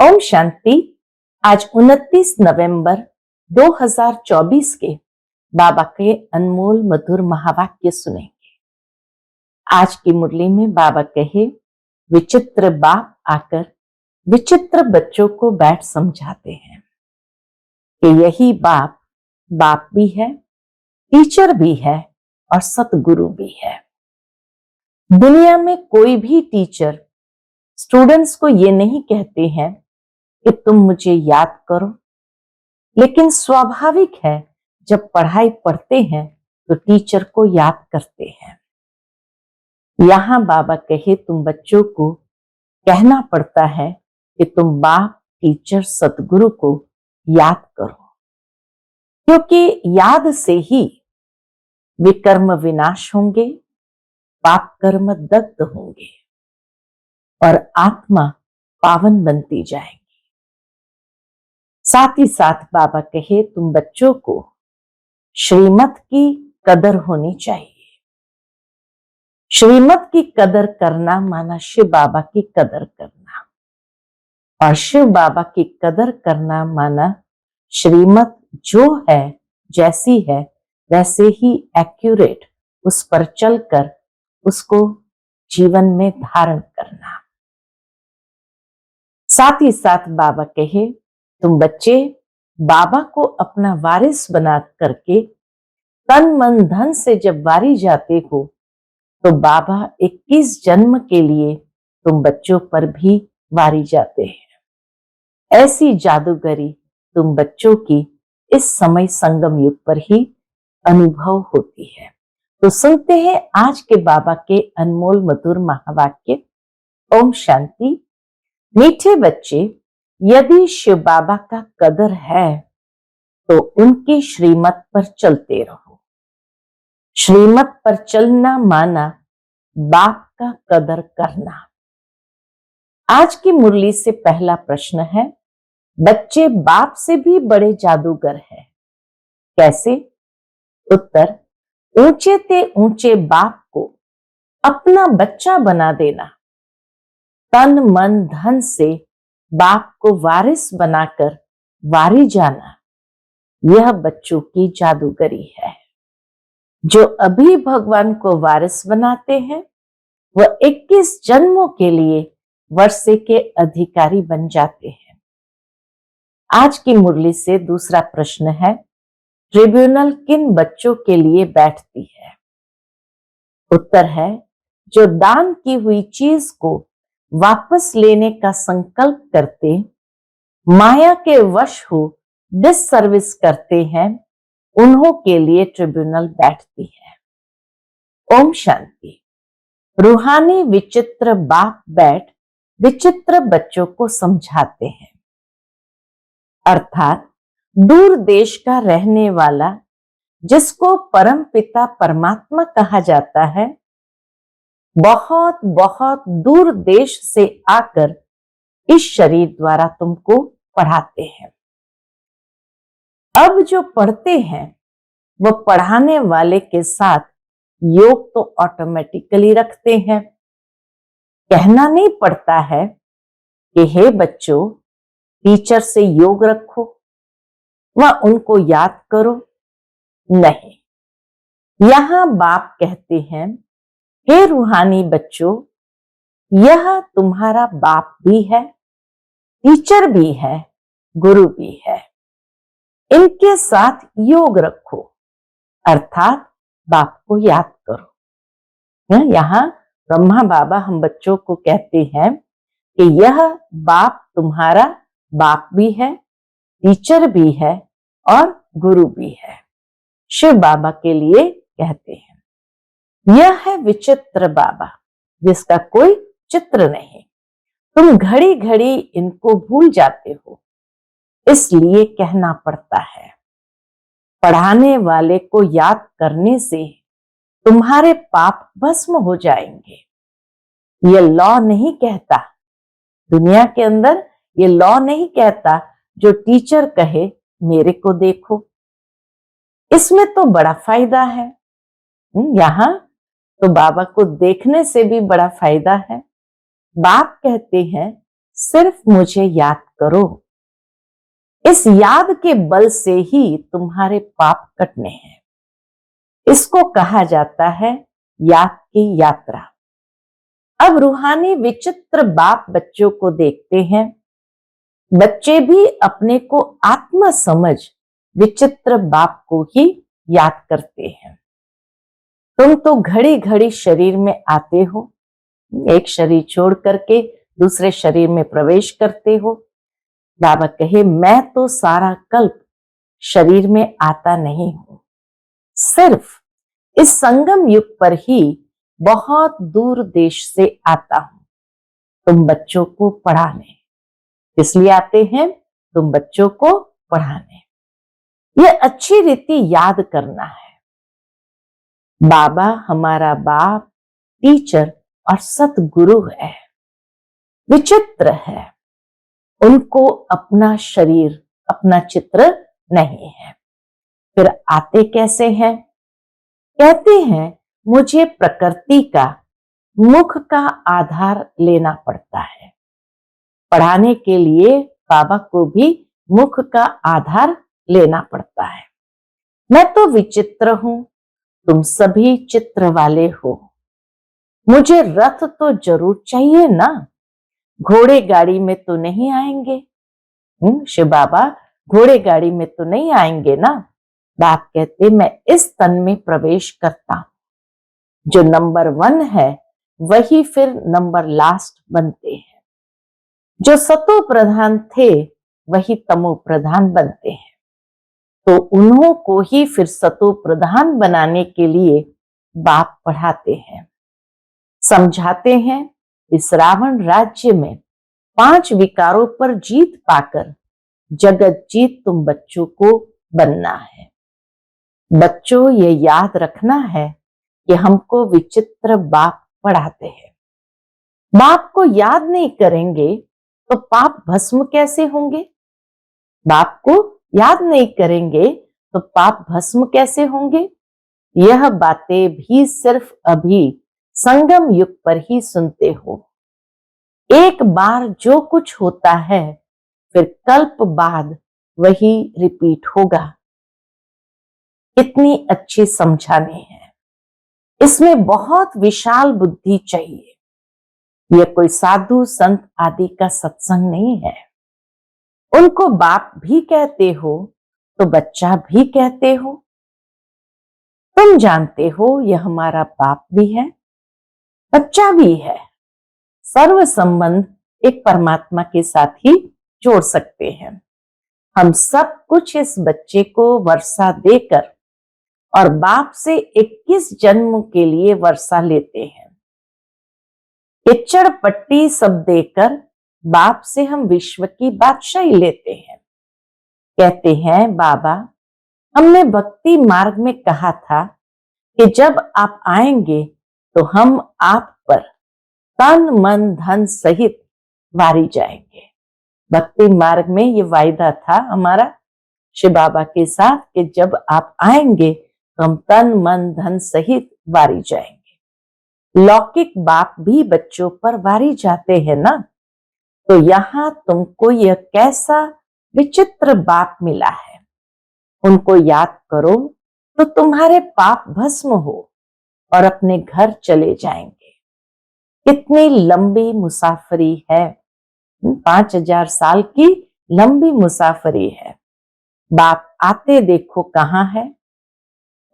ओम शांति। आज 29 नवंबर 2024 के बाबा के अनमोल मधुर महावाक्य सुनेंगे। आज की मुरली में बाबा कहे, विचित्र बाप आकर विचित्र बच्चों को बैठ समझाते हैं कि यही बाप बाप भी है, टीचर भी है और सतगुरु भी है। दुनिया में कोई भी टीचर स्टूडेंट्स को ये नहीं कहते हैं कि तुम मुझे याद करो, लेकिन स्वाभाविक है जब पढ़ाई पढ़ते हैं तो टीचर को याद करते हैं। यहां बाबा कहे तुम बच्चों को कहना पड़ता है कि तुम बाप, टीचर, सतगुरु को याद करो, क्योंकि याद से ही विकर्म विनाश होंगे, पाप कर्म दग्ध होंगे और आत्मा पावन बनती जाएगी। साथ ही साथ बाबा कहे तुम बच्चों को श्रीमत की कदर होनी चाहिए। श्रीमत की कदर करना माना शिव बाबा की कदर करना, और शिव बाबा की कदर करना माना श्रीमत जो है, जैसी है वैसे ही एक्यूरेट उस पर चलकर उसको जीवन में धारण करना। साथ ही साथ बाबा कहे तुम बच्चे बाबा को अपना वारिस बना करके तन मन धन से जब वारी जाते हो तो बाबा 21 जन्म के लिए तुम बच्चों पर भी वारी जाते हैं। ऐसी जादूगरी तुम बच्चों की इस समय संगम युग पर ही अनुभव होती है। तो सुनते हैं आज के बाबा के अनमोल मधुर महावाक्य। ओम शांति। मीठे बच्चे, यदि शिव बाबा का कदर है तो उनकी श्रीमत पर चलते रहो। श्रीमत पर चलना माना बाप का कदर करना। आज की मुरली से पहला प्रश्न है, बच्चे बाप से भी बड़े जादूगर हैं, कैसे? उत्तर, ऊंचे ते ऊंचे बाप को अपना बच्चा बना देना, तन मन धन से बाप को वारिस बनाकर वारी जाना, यह बच्चों की जादूगरी है। जो अभी भगवान को वारिस बनाते हैं वह 21 जन्मों के लिए वर्षे के अधिकारी बन जाते हैं। आज की मुरली से दूसरा प्रश्न है, ट्रिब्यूनल किन बच्चों के लिए बैठती है? उत्तर है, जो दान की हुई चीज को वापस लेने का संकल्प करते, माया के वश हो डिससर्विस करते हैं, उन्हों के लिए ट्रिब्यूनल बैठती है। ओम शांति। रूहानी विचित्र बाप बैठ विचित्र बच्चों को समझाते हैं, अर्थात दूर देश का रहने वाला जिसको परम पिता परमात्मा कहा जाता है, बहुत बहुत दूर देश से आकर इस शरीर द्वारा तुमको पढ़ाते हैं। अब जो पढ़ते हैं वह पढ़ाने वाले के साथ योग तो ऑटोमेटिकली रखते हैं। कहना नहीं पड़ता है कि हे बच्चों टीचर से योग रखो व उनको याद करो, नहीं। यहां बाप कहते हैं, हे रूहानी बच्चों, यह तुम्हारा बाप भी है, टीचर भी है, गुरु भी है। इनके साथ योग रखो, अर्थात बाप को याद करो। यहां ब्रह्मा बाबा हम बच्चों को कहते हैं कि यह बाप तुम्हारा बाप भी है, टीचर भी है और गुरु भी है। शिव बाबा के लिए कहते हैं। यह है विचित्र बाबा जिसका कोई चित्र नहीं। तुम घड़ी घड़ी इनको भूल जाते हो, इसलिए कहना पड़ता है। पढ़ाने वाले को याद करने से तुम्हारे पाप भस्म हो जाएंगे। यह लॉ नहीं कहता, दुनिया के अंदर ये लॉ नहीं कहता जो टीचर कहे मेरे को देखो, इसमें तो बड़ा फायदा है। यहां तो बाबा को देखने से भी बड़ा फायदा है। बाप कहते हैं सिर्फ मुझे याद करो। इस याद के बल से ही तुम्हारे पाप कटने हैं। इसको कहा जाता है याद की यात्रा। अब रूहानी विचित्र बाप बच्चों को देखते हैं। बच्चे भी अपने को आत्मा समझ विचित्र बाप को ही याद करते हैं। तुम तो घड़ी घड़ी शरीर में आते हो, एक शरीर छोड़ करके दूसरे शरीर में प्रवेश करते हो। बाबा कहे, मैं तो सारा कल्प शरीर में आता नहीं हूं, सिर्फ इस संगम युग पर ही बहुत दूर देश से आता हूं तुम बच्चों को पढ़ाने। इसलिए आते हैं तुम बच्चों को पढ़ाने। यह अच्छी रीति याद करना है। बाबा हमारा बाप, टीचर और सतगुरु है। विचित्र है, उनको अपना शरीर, अपना चित्र नहीं है। फिर आते कैसे हैं? कहते हैं मुझे प्रकृति का, मुख का आधार लेना पड़ता है। पढ़ाने के लिए बाबा को भी मुख का आधार लेना पड़ता है। मैं तो विचित्र हूं, तुम सभी चित्र वाले हो। मुझे रथ तो जरूर चाहिए ना, घोड़े गाड़ी में तो नहीं आएंगे। शिव बाबा घोड़े गाड़ी में तो नहीं आएंगे ना। बाप कहते मैं इस तन में प्रवेश करता हूं। जो नंबर 1 है वही फिर नंबर लास्ट बनते हैं। जो सतो प्रधान थे वही तमो प्रधान बनते हैं। तो उन्हों को ही फिर सतो प्रधान बनाने के लिए बाप पढ़ाते हैं, समझाते हैं। इस रावण राज्य में 5 विकारों पर जीत पाकर जगत जीत तुम बच्चों को बनना है। बच्चों ये याद रखना है कि हमको विचित्र बाप पढ़ाते हैं। बाप को याद नहीं करेंगे तो पाप भस्म कैसे होंगे? बाप को याद नहीं करेंगे तो पाप भस्म कैसे होंगे? यह बातें भी सिर्फ अभी संगम युग पर ही सुनते हो। एक बार जो कुछ होता है फिर कल्प बाद वही रिपीट होगा। कितनी अच्छी समझाने हैं। इसमें बहुत विशाल बुद्धि चाहिए। यह कोई साधु संत आदि का सत्संग नहीं है। उनको बाप भी कहते हो तो बच्चा भी कहते हो। तुम जानते हो यह हमारा बाप भी है, बच्चा भी है। सर्व संबंध एक परमात्मा के साथ ही जोड़ सकते हैं। हम सब कुछ इस बच्चे को वर्षा देकर और बाप से 21 जन्म के लिए वर्षा लेते हैं। किच्चड़ पट्टी सब देकर बाप से हम विश्व की बादशाही लेते हैं। कहते हैं बाबा, हमने भक्ति मार्ग में कहा था कि जब आप आएंगे तो हम आप पर तन मन धन सहित वारी जाएंगे। भक्ति मार्ग में ये वायदा था हमारा शिव बाबा के साथ कि जब आप आएंगे तो हम तन मन धन सहित वारी जाएंगे। लौकिक बाप भी बच्चों पर वारी जाते हैं ना। तो यहां तुमको यह कैसा विचित्र बाप मिला है, उनको याद करो तो तुम्हारे पाप भस्म हो और अपने घर चले जाएंगे। कितनी लंबी मुसाफरी है, 5000 साल की लंबी मुसाफरी है। बाप आते देखो कहां है,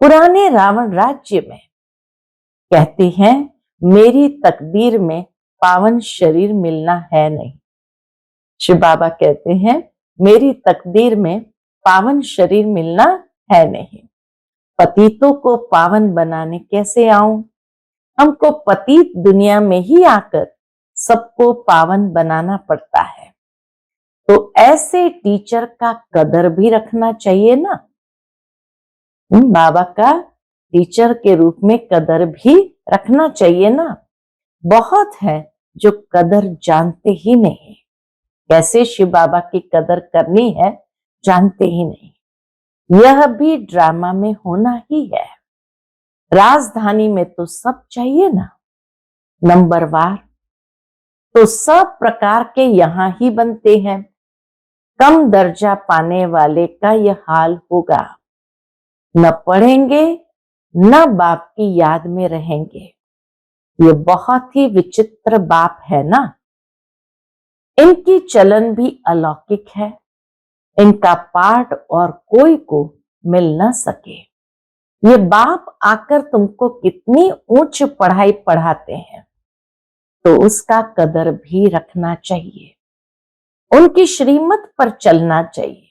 पुराने रावण राज्य में। कहते हैं मेरी तकदीर में पावन शरीर मिलना है नहीं। शिव बाबा कहते हैं मेरी तकदीर में पावन शरीर मिलना है नहीं। पतितों को पावन बनाने कैसे आऊं? हमको पतित दुनिया में ही आकर सबको पावन बनाना पड़ता है। तो ऐसे टीचर का कदर भी रखना चाहिए ना। बाबा का टीचर के रूप में कदर भी रखना चाहिए ना। बहुत है जो कदर जानते ही नहीं, कैसे शिव बाबा की कदर करनी है जानते ही नहीं। यह भी ड्रामा में होना ही है। राजधानी में तो सब चाहिए ना, नंबरवार। तो सब प्रकार के यहां ही बनते हैं। कम दर्जा पाने वाले का यह हाल होगा। न पढ़ेंगे न बाप की याद में रहेंगे। ये बहुत ही विचित्र बाप है ना। इनकी चलन भी अलौकिक है। इनका पाठ और कोई को मिल न सके। ये बाप आकर तुमको कितनी ऊंच पढ़ाई पढ़ाते हैं, तो उसका कदर भी रखना चाहिए। उनकी श्रीमत पर चलना चाहिए।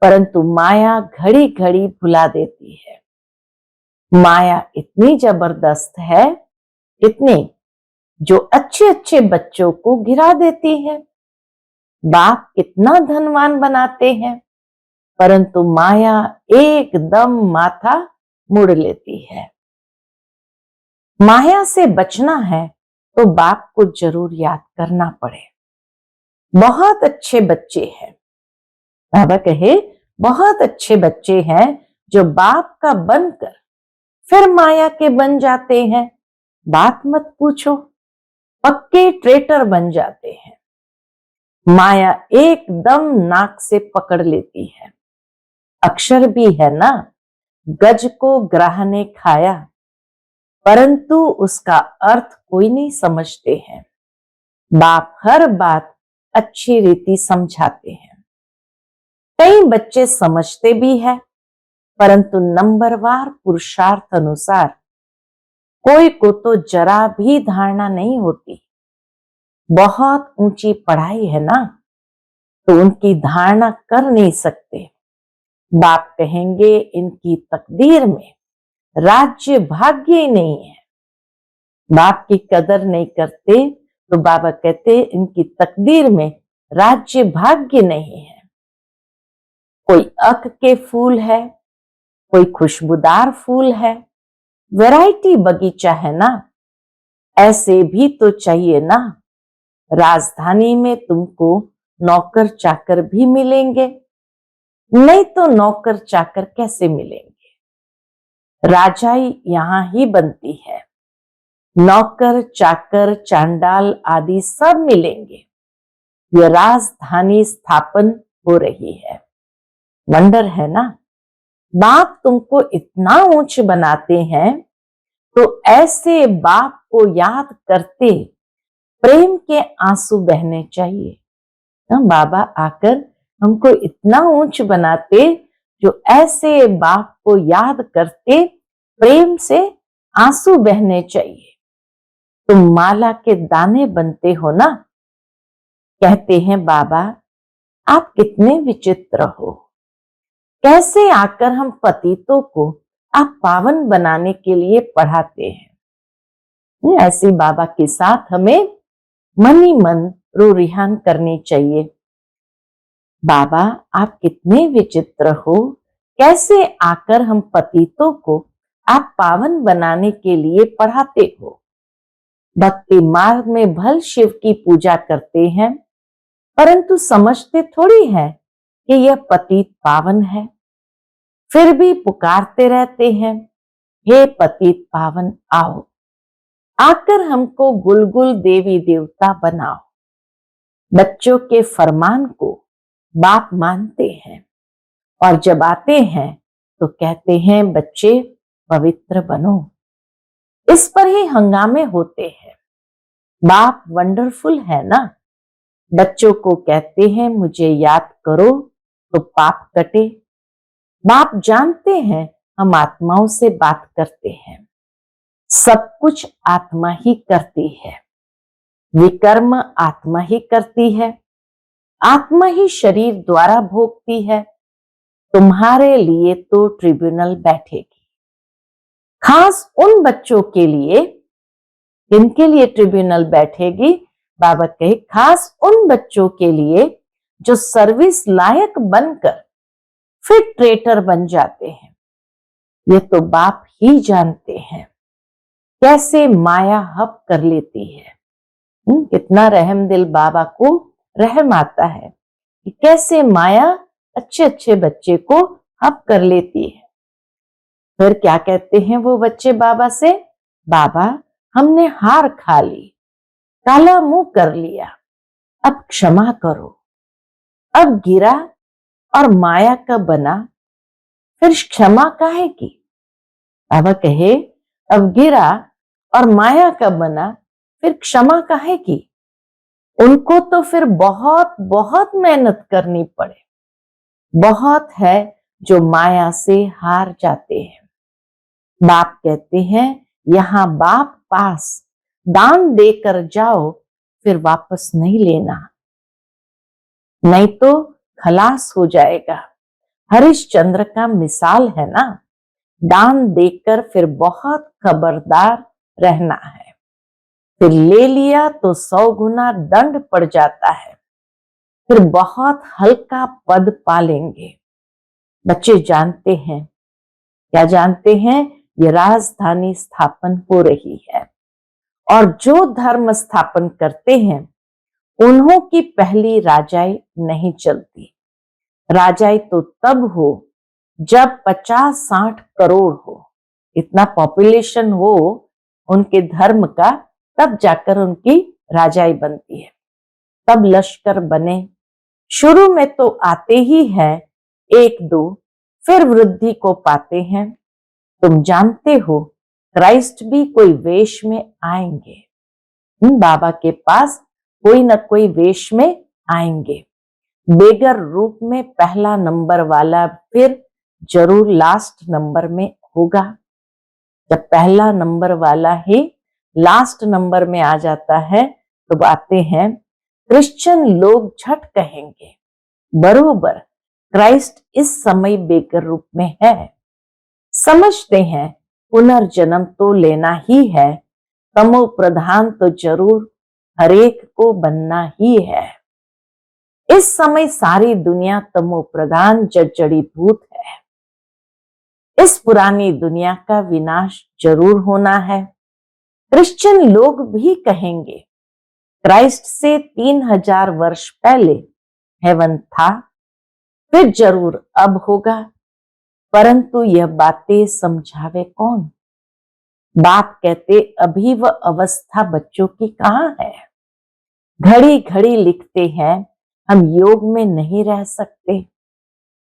परंतु माया घड़ी घड़ी भुला देती है। माया इतनी जबरदस्त है, इतनी, जो अच्छे अच्छे बच्चों को गिरा देती है। बाप कितना धनवान बनाते हैं, परंतु माया एकदम माथा मुड़ लेती है। माया से बचना है तो बाप को जरूर याद करना पड़े। बहुत अच्छे बच्चे हैं, बाबा कहे बहुत अच्छे बच्चे हैं जो बाप का बनकर फिर माया के बन जाते हैं। बात मत पूछो, पक्के ट्रेटर बन जाते हैं। माया एकदम नाक से पकड़ लेती है। अक्षर भी है ना, गज को ग्राह ने खाया, परंतु उसका अर्थ कोई नहीं समझते हैं। बाप हर बात अच्छी रीति समझाते हैं। कई बच्चे समझते भी है, परंतु नंबरवार पुरुषार्थ अनुसार कोई को तो जरा भी धारणा नहीं होती। बहुत ऊंची पढ़ाई है ना, तो उनकी धारणा कर नहीं सकते। बाप कहेंगे इनकी तकदीर में राज्य भाग्य ही नहीं है। बाप की कदर नहीं करते तो बाबा कहते इनकी तकदीर में राज्य भाग्य नहीं है। कोई अक के फूल है, कोई खुशबूदार फूल है, वैरायटी बगीचा है ना। ऐसे भी तो चाहिए ना। राजधानी में तुमको नौकर चाकर भी मिलेंगे, नहीं तो नौकर चाकर कैसे मिलेंगे। राजाई यहां ही बनती है, नौकर चाकर चांडाल आदि सब मिलेंगे। यह राजधानी स्थापन हो रही है। वंडर है ना। बाप तुमको इतना ऊंच बनाते हैं, तो ऐसे बाप को याद करते प्रेम के आंसू बहने चाहिए। बाबा आकर हमको इतना ऊंच बनाते, जो ऐसे बाप को याद करते प्रेम से आंसू बहने चाहिए। तुम माला के दाने बनते हो ना। कहते हैं बाबा आप कितने विचित्र हो, कैसे आकर हम पतितों को आप पावन बनाने के लिए पढ़ाते हैं। ऐसे बाबा के साथ हमें मन ही मन रो रिहान करनी चाहिए। बाबा आप कितने विचित्र हो, कैसे आकर हम पतितों को आप पावन बनाने के लिए पढ़ाते हो। भक्ति मार्ग में भल शिव की पूजा करते हैं, परंतु समझते थोड़ी है कि यह पतित पावन है। फिर भी पुकारते रहते हैं, हे पतित पावन आओ, आकर हमको गुलगुल देवी देवता बनाओ। बच्चों के फरमान को बाप मानते हैं, और जब आते हैं तो कहते हैं बच्चे पवित्र बनो। इस पर ही हंगामे होते हैं। बाप वंडरफुल है ना। बच्चों को कहते हैं मुझे याद करो तो पाप कटे। बाप जानते हैं हम आत्माओं से बात करते हैं। सब कुछ आत्मा ही करती है, विकर्म आत्मा ही करती है, आत्मा ही शरीर द्वारा भोगती है। तुम्हारे लिए तो ट्रिब्यूनल बैठेगी, खास उन बच्चों के लिए। किनके लिए ट्रिब्यूनल बैठेगी? बाबा कहे खास उन बच्चों के लिए जो सर्विस लायक बनकर फिर ट्रेटर बन जाते हैं। ये तो बाप ही जानते हैं कैसे माया हप कर लेती है। कितना रहम दिल बाबा को रहम आता है कि कैसे माया अच्छे अच्छे बच्चे को हप कर लेती है। फिर क्या कहते हैं वो बच्चे बाबा से? बाबा हमने हार खा ली, काला मुंह कर लिया, अब क्षमा करो। अब गिरा और माया का बना, फिर क्षमा काहे की। बाबा कहे, अब गिरा और माया का बना, फिर क्षमा काहे की। उनको तो फिर बहुत बहुत मेहनत करनी पड़े। बहुत है जो माया से हार जाते हैं। बाप कहते हैं, यहां बाप पास दान देकर जाओ, फिर वापस नहीं लेना, नहीं तो खलास हो जाएगा। हरिश्चंद्र का मिसाल है ना, दान देकर फिर बहुत खबरदार रहना है। फिर ले लिया तो 100 गुना दंड पड़ जाता है, फिर बहुत हल्का पद पालेंगे। बच्चे जानते हैं, क्या जानते हैं, ये राजधानी स्थापन हो रही है और जो धर्म स्थापन करते हैं उन्हों की पहली राजाई नहीं चलती। राजाई तो तब हो जब 50-60 करोड़ हो, इतना पॉपुलेशन हो उनके धर्म का, तब जाकर उनकी राजाई बनती है, तब लश्कर बने। शुरू में तो आते ही है 1-2, फिर वृद्धि को पाते हैं। तुम जानते हो क्राइस्ट भी कोई वेश में आएंगे, बाबा के पास कोई न कोई वेश में आएंगे। बेगर रूप में पहला नंबर वाला फिर जरूर लास्ट नंबर में होगा। जब पहला नंबर वाला ही लास्ट नंबर में आ जाता है तो आते हैं क्रिश्चियन लोग, झट कहेंगे बरोबर क्राइस्ट इस समय बेगर रूप में है। समझते हैं पुनर्जन्म तो लेना ही है, तमो प्रधान तो जरूर हरेक को बनना ही है। इस समय सारी दुनिया तमो प्रधान जड़ीभूत है। इस पुरानी दुनिया का विनाश जरूर होना है। क्रिश्चियन लोग भी कहेंगे क्राइस्ट से 3000 वर्ष पहले हेवन था, फिर जरूर अब होगा, परंतु यह बातें समझावे कौन। बाप कहते, अभी वह अवस्था बच्चों की कहां है। घड़ी घड़ी लिखते हैं, हम योग में नहीं रह सकते।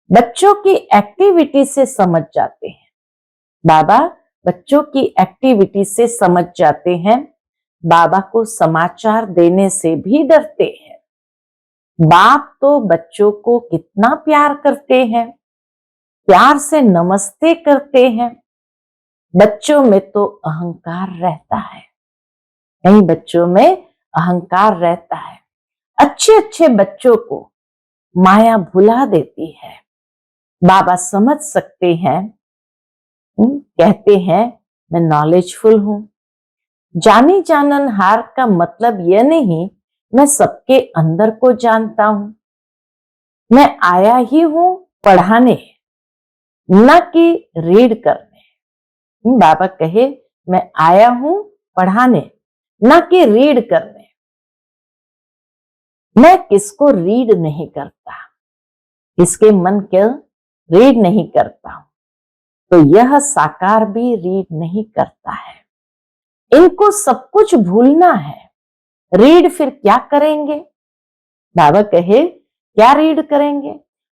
बच्चों की एक्टिविटी से समझ जाते हैं। बाबा बच्चों की एक्टिविटी से समझ जाते हैं। बाबा को समाचार देने से भी डरते हैं। बाप तो बच्चों को कितना प्यार करते हैं, प्यार से नमस्ते करते हैं। बच्चों में तो अहंकार रहता है, नहीं बच्चों में अहंकार रहता है। अच्छे अच्छे बच्चों को माया भुला देती है। बाबा समझ सकते हैं, कहते हैं मैं नॉलेजफुल हूं। जानी जाननहार का मतलब यह नहीं मैं सबके अंदर को जानता हूं। मैं आया ही हूं पढ़ाने, न कि रीड करने। बाबा कहे, मैं आया हूं पढ़ाने, न कि रीड करने। मैं किसको रीड नहीं करता, किसके मन के रीड नहीं करता, तो यह साकार भी रीड नहीं करता है। इनको सब कुछ भूलना है, रीड फिर क्या करेंगे। बाबा कहे, क्या रीड करेंगे,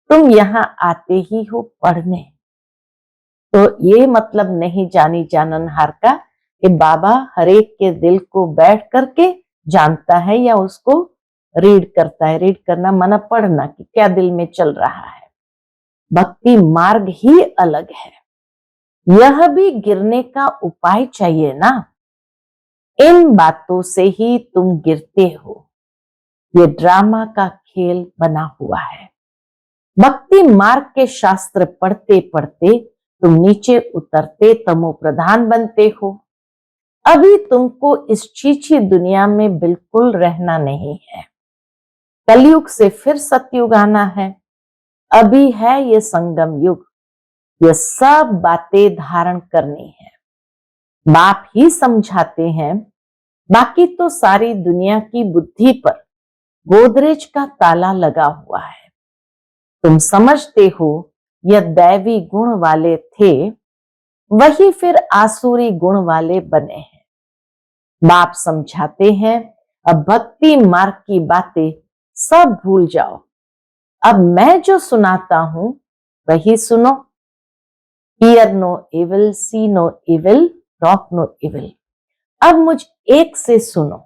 तुम यहां आते ही हो पढ़ने। तो ये मतलब नहीं जानी जाननहार का कि बाबा हरेक के दिल को बैठ करके जानता है या उसको रीड करता है। रीड करना माना पढ़ना कि क्या दिल में चल रहा है। भक्ति मार्ग ही अलग है। यह भी गिरने का उपाय चाहिए ना। इन बातों से ही तुम गिरते हो। ये ड्रामा का खेल बना हुआ है। भक्ति मार्ग के शास्त्र पढ़ते पढ़ते तुम नीचे उतरते तमो प्रधान बनते हो। अभी तुमको इस चीची दुनिया में बिल्कुल रहना नहीं है। कलयुग से फिर सतयुग आना है। अभी है ये संगम युग। ये सब बातें धारण करनी है। बाप ही समझाते हैं, बाकी तो सारी दुनिया की बुद्धि पर गोदरेज का ताला लगा हुआ है। तुम समझते हो यह दैवी गुण वाले थे, वही फिर आसुरी गुण वाले बने हैं। बाप समझाते हैं, अब भक्ति मार्ग की बातें सब भूल जाओ। अब मैं जो सुनाता हूं वही सुनो। Hear no evil, see no evil, talk no evil. अब मुझ एक से सुनो,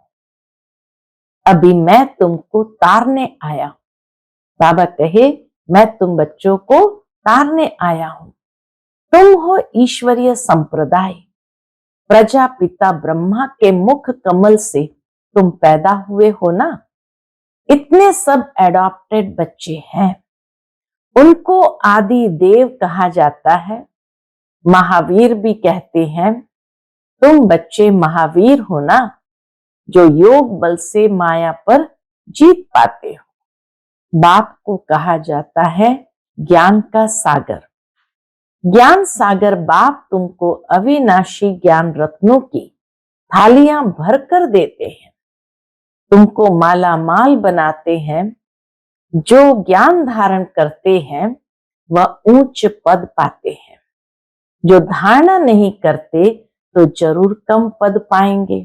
अभी मैं तुमको तारने आया हूं। बाबा कहे, मैं तुम बच्चों को तारने आया हूं। तुम हो ईश्वरीय संप्रदाय, प्रजापिता ब्रह्मा के मुख कमल से तुम पैदा हुए हो ना। इतने सब एडॉप्टेड बच्चे हैं, उनको आदि देव कहा जाता है, महावीर भी कहते हैं। तुम बच्चे महावीर हो ना, जो योग बल से माया पर जीत पाते हो। बाप को कहा जाता है ज्ञान का सागर। ज्ञान सागर बाप तुमको अविनाशी ज्ञान रत्नों की थालियां भरकर देते हैं, तुमको माला माल बनाते हैं। जो ज्ञान धारण करते हैं वह ऊंच पद पाते हैं, जो धारणा नहीं करते तो जरूर कम पद पाएंगे।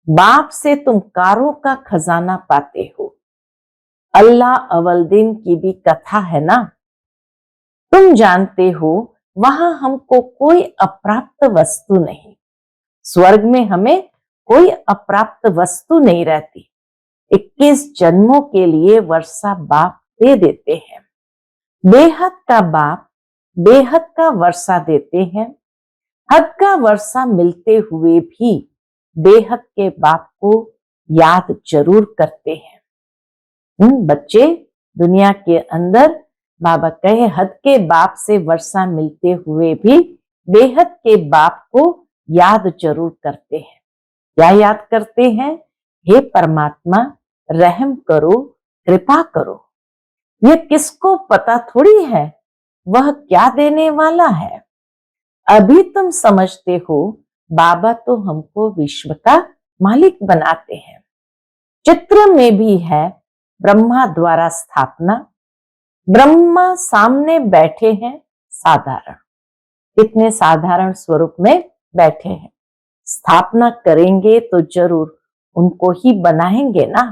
बाप से तुम कारों का खजाना पाते हो। अल्लाह अवलदीन की भी कथा है ना, तुम जानते हो वहां हमको कोई अप्राप्त वस्तु नहीं। स्वर्ग में हमें कोई अप्राप्त वस्तु नहीं रहती। 21 जन्मों के लिए वर्षा बाप दे देते हैं। बेहद का बाप बेहद का वर्षा देते हैं। हद का वर्षा मिलते हुए भी बेहद के बाप को याद जरूर करते हैं। बच्चे, दुनिया के अंदर बाबा कहे हद के बाप से वर्षा मिलते हुए भी बेहद के बाप को याद जरूर करते हैं। क्या याद करते हैं? हे परमात्मा, रहम करो, कृपा करो। ये किसको पता थोड़ी है वह क्या देने वाला है। अभी तुम समझते हो बाबा तो हमको विश्व का मालिक बनाते हैं। चित्र में भी है ब्रह्मा द्वारा स्थापना। ब्रह्मा सामने बैठे हैं साधारण, कितने साधारण स्वरूप में बैठे हैं। स्थापना करेंगे तो जरूर उनको ही बनाएंगे ना।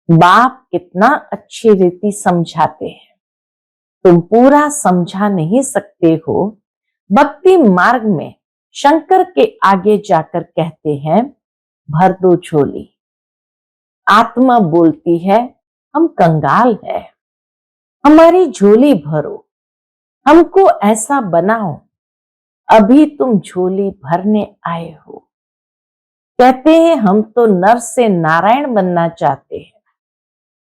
बाप कितना अच्छी रीति समझाते हैं, तुम पूरा समझा नहीं सकते हो। भक्ति मार्ग में शंकर के आगे जाकर कहते हैं भर दो झोली। आत्मा बोलती है हम कंगाल है, हमारी झोली भरो, हमको ऐसा बनाओ। अभी तुम झोली भरने आए हो। कहते हैं हम तो नर से नारायण बनना चाहते हैं।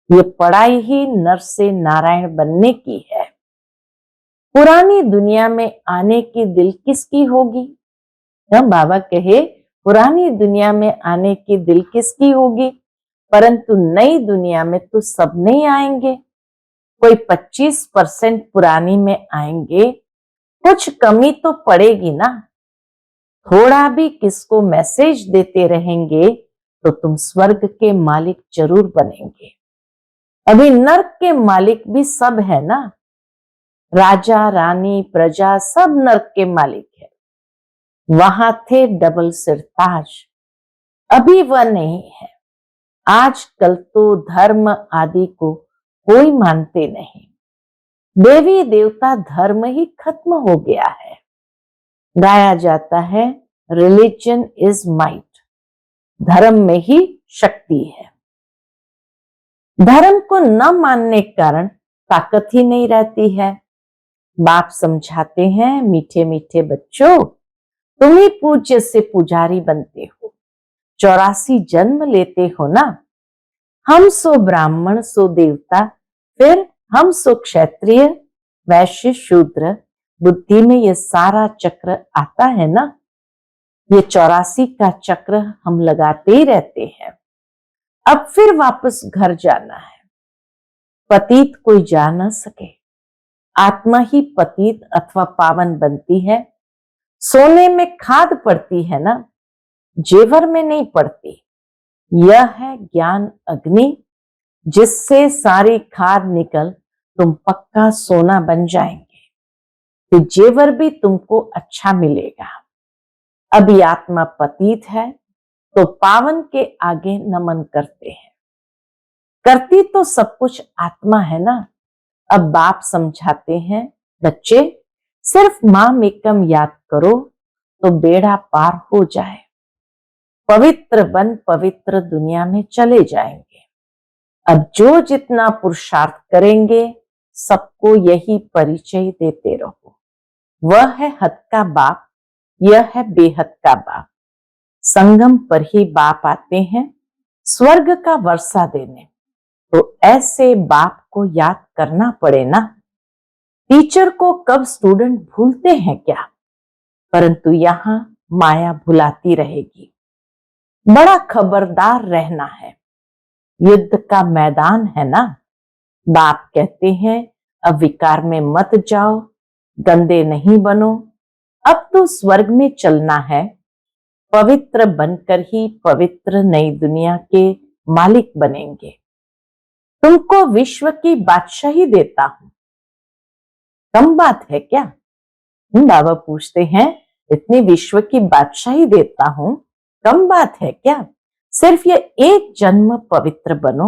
ये पढ़ाई ही नर से नारायण बनने की है। पुरानी दुनिया में आने की दिल किसकी होगी? जब बाबा कहे पुरानी दुनिया में आने की दिल किसकी होगी, परंतु नई दुनिया में तो सब नहीं आएंगे। कोई 25% पुरानी में आएंगे, कुछ कमी तो पड़ेगी ना। थोड़ा भी किसको मैसेज देते रहेंगे तो तुम स्वर्ग के मालिक जरूर बनेंगे। अभी नर्क के मालिक भी सब है ना, राजा रानी प्रजा सब नर्क के मालिक है। वहां थे डबल सिर ताज, अभी वह नहीं है। आजकल तो धर्म आदि को कोई मानते नहीं। देवी देवता धर्म ही खत्म हो गया है। गाया जाता है रिलीजन इज माइट, धर्म में ही शक्ति है। धर्म को न मानने के कारण ताकत ही नहीं रहती है। बाप समझाते हैं मीठे मीठे बच्चों, तुम ही पूज्य से पुजारी बनते हो, 84 जन्म लेते हो ना। हम सो ब्राह्मण सो देवता, फिर हम सो क्षत्रिय वैश्य शूद्र। बुद्धि में ये सारा चक्र आता है ना। ये 84 का चक्र हम लगाते ही रहते हैं। अब फिर वापस घर जाना है। पतित कोई जा न सके, आत्मा ही पतित अथवा पावन बनती है। सोने में खाद पड़ती है ना, जेवर में नहीं पड़ती। यह है ज्ञान अग्नि, जिससे सारी खाद निकल तुम पक्का सोना बन जाएंगे। तो जेवर भी तुमको अच्छा मिलेगा। अभी आत्मा पतित है तो पावन के आगे नमन करते हैं। करती तो सब कुछ आत्मा है ना। अब बाप समझाते हैं, बच्चे सिर्फ माम एकम याद करो तो बेड़ा पार हो जाए, पवित्र बन पवित्र दुनिया में चले जाएंगे। अब जो जितना पुरुषार्थ करेंगे सबको यही परिचय देते रहो, वह है हद का बाप, यह है बेहद का बाप। संगम पर ही बाप आते हैं स्वर्ग का वर्षा देने, तो ऐसे बाप को याद करना पड़े ना। टीचर को कब स्टूडेंट भूलते हैं क्या, परंतु यहाँ माया भुलाती रहेगी। बड़ा खबरदार रहना है, युद्ध का मैदान है ना। बाप कहते हैं अब विकार में मत जाओ, गंदे नहीं बनो, अब तो स्वर्ग में चलना है, पवित्र बनकर ही पवित्र नई दुनिया के मालिक बनेंगे। तुमको विश्व की बादशाही देता हूं, कम बात है क्या? बाबा पूछते हैं, इतनी विश्व की बादशाही देता हूं, कम बात है क्या? सिर्फ ये एक जन्म पवित्र बनो,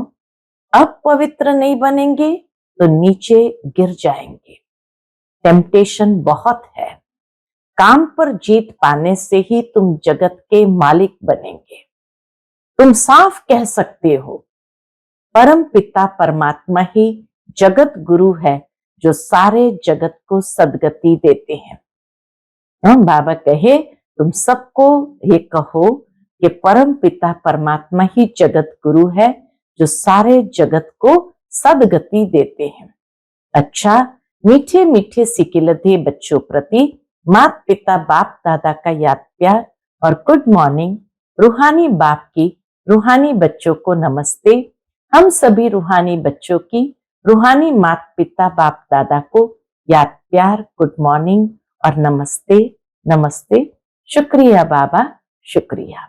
अब पवित्र नहीं बनेंगे तो नीचे गिर जाएंगे। टेम्पटेशन बहुत है, काम पर जीत पाने से ही तुम जगत के मालिक बनेंगे। तुम साफ कह सकते हो, परम पिता परमात्मा ही जगत गुरु है जो सारे जगत को सदगति देते हैं। बाबा कहे तुम सबको ये कहो कि परम पिता परमात्मा ही जगत गुरु है जो सारे जगत को सदगति देते हैं। अच्छा, मीठे मीठे सिकिलधे बच्चों प्रति माता पिता बाप दादा का याद प्यार और गुड मॉर्निंग। रूहानी बाप की रूहानी बच्चों को नमस्ते। हम सभी रूहानी बच्चों की रूहानी माता पिता बाप दादा को याद प्यार, गुड मॉर्निंग और नमस्ते नमस्ते। शुक्रिया बाबा, शुक्रिया।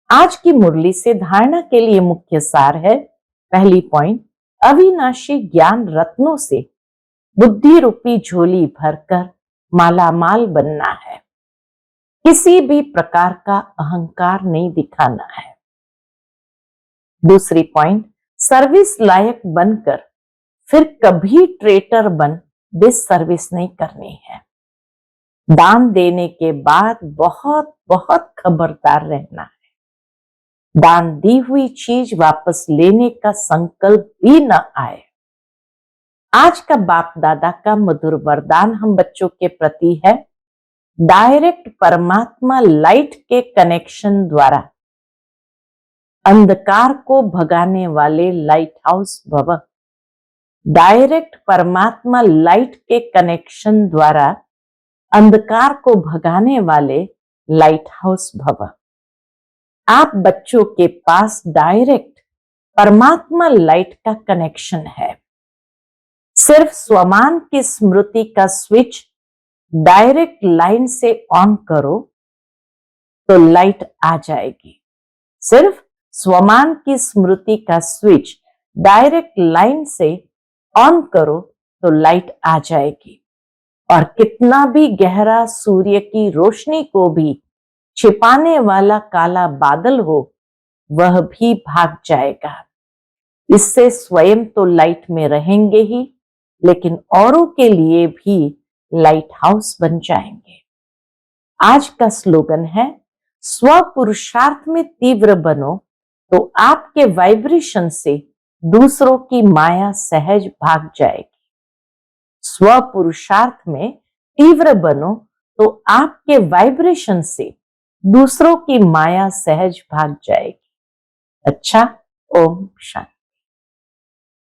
आज की मुरली से धारणा के लिए मुख्य सार है, पहली पॉइंट, अविनाशी ज्ञान रत्नों से बुद्धि रूपी झोली भरकर मालामाल बनना है, किसी भी प्रकार का अहंकार नहीं दिखाना है। दूसरी पॉइंट, सर्विस लायक बनकर फिर कभी ट्रेटर बन डिससर्विस नहीं करनी है। दान देने के बाद बहुत बहुत खबरदार रहना है, दान दी हुई चीज वापस लेने का संकल्प भी न आए। आज का बाप दादा का मधुर वरदान हम बच्चों के प्रति है, डायरेक्ट परमात्मा लाइट के कनेक्शन द्वारा अंधकार को भगाने वाले लाइट हाउस भव। डायरेक्ट परमात्मा लाइट के कनेक्शन द्वारा अंधकार को भगाने वाले लाइट हाउस भव। आप बच्चों के पास डायरेक्ट परमात्मा लाइट का कनेक्शन है। सिर्फ स्वमान की स्मृति का स्विच डायरेक्ट लाइन से ऑन करो तो लाइट आ जाएगी। सिर्फ स्वमान की स्मृति का स्विच डायरेक्ट लाइन से ऑन करो तो लाइट आ जाएगी, और कितना भी गहरा सूर्य की रोशनी को भी छिपाने वाला काला बादल हो वह भी भाग जाएगा। इससे स्वयं तो लाइट में रहेंगे ही, लेकिन औरों के लिए भी लाइट हाउस बन जाएंगे। आज का स्लोगन है, स्व पुरुषार्थ में तीव्र बनो तो आपके वाइब्रेशन से दूसरों की माया सहज भाग जाएगी। स्व पुरुषार्थ में तीव्र बनो तो आपके वाइब्रेशन से दूसरों की माया सहज भाग जाएगी। अच्छा, ओम शांति।